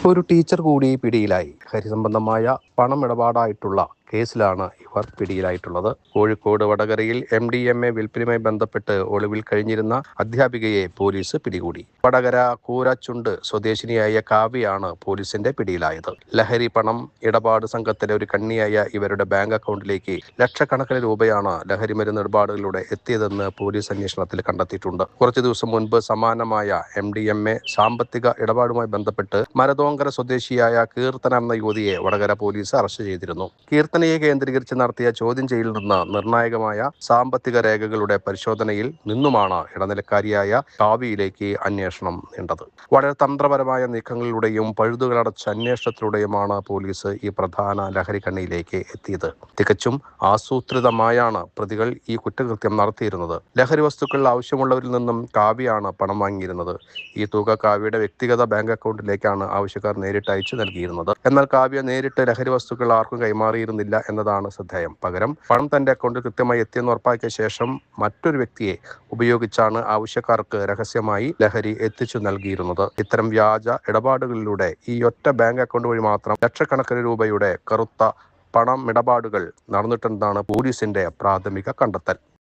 ഒരു ടീച്ചർ കൂടി പിടിയിലായി. ഹരിസംബന്ധമായ പണമിടപാടായിട്ടുള്ള കേസിലാണ് ഇവർ പിടിയിലായിട്ടുള്ളത്. കോഴിക്കോട് വടകരയിൽ MDMA വിൽപ്പനയുമായി ബന്ധപ്പെട്ട് ഒളിവിൽ കഴിഞ്ഞിരുന്ന അധ്യാപികയെ പോലീസ് പിടികൂടി. വടകര കൂരാച്ചുണ്ട് സ്വദേശിനിയായ കാവ്യയാണ് പോലീസിന്റെ പിടിയിലായത്. ലഹരി പണം ഇടപാട് സംഘത്തിലെ ഒരു കണ്ണിയായ ഇവരുടെ ബാങ്ക് അക്കൗണ്ടിലേക്ക് ലക്ഷക്കണക്കിന് രൂപയാണ് ലഹരി മരുന്ന് ഇടപാടുകളിലൂടെ എത്തിയതെന്ന് പോലീസ് അന്വേഷണത്തിൽ കണ്ടെത്തിയിട്ടുണ്ട്. കുറച്ചു ദിവസം മുൻപ് സമാനമായ MDMA സാമ്പത്തിക ഇടപാടുമായി ബന്ധപ്പെട്ട് മരതോങ്കര സ്വദേശിയായ കീർത്തന എന്ന യുവതിയെ വടകര പോലീസ് അറസ്റ്റ് ചെയ്തിരുന്നു. കീർത്തനയെ കേന്ദ്രീകരിച്ച് നടത്തിയ ചോദ്യം ചെയ്യലിൽ നിന്ന് നിർണായകമായ സാമ്പത്തിക രേഖകളുടെ പരിശോധനയിൽ നിന്നുമാണ് ഇടനിലക്കാരിയായ കാവ്യയിലേക്ക് അന്വേഷണം നീണ്ടത്. വളരെ തന്ത്രപരമായ നീക്കങ്ങളിലൂടെയും പഴുതുകളടച്ച അന്വേഷണത്തിലൂടെയുമാണ് പോലീസ് ഈ പ്രധാന ലഹരി കണ്ണിയിലേക്ക് എത്തിയത്. തികച്ചും ആസൂത്രിതമായാണ് പ്രതികൾ ഈ കുറ്റകൃത്യം നടത്തിയിരുന്നത്. ലഹരി വസ്തുക്കൾ ആവശ്യമുള്ളവരിൽ നിന്നും കാവ്യയാണ് പണം വാങ്ങിയിരുന്നത്. ഈ തുക കാവ്യയുടെ വ്യക്തിഗത ബാങ്ക് അക്കൗണ്ടിലേക്കാണ് ആവശ്യക്കാർ നേരിട്ട് അയച്ചു നൽകിയിരുന്നത്. എന്നാൽ കാവ്യ നേരിട്ട് ലഹരി വസ്തുക്കൾ ആർക്കും കൈമാറിയിരുന്നില്ല എന്നതാണ് ശ്രദ്ധേയം. പകരം പണം തന്റെ അക്കൗണ്ടിൽ കൃത്യമായി എത്തിയെന്ന് ഉറപ്പാക്കിയ ശേഷം മറ്റൊരു വ്യക്തിയെ ഉപയോഗിച്ചാണ് ആവശ്യക്കാർക്ക് രഹസ്യമായി ലഹരി എത്തിച്ചു നൽകിയിരുന്നത്. ഇത്തരം വ്യാജ ഇടപാടുകളിലൂടെ ഈ ഒറ്റ ബാങ്ക് അക്കൗണ്ട് വഴി മാത്രം ലക്ഷക്കണക്കിന് രൂപയുടെ കറുത്ത പണമിടപാടുകൾ നടന്നിട്ടുണ്ടെന്നാണ് പോലീസിന്റെ പ്രാഥമിക കണ്ടെത്തൽ.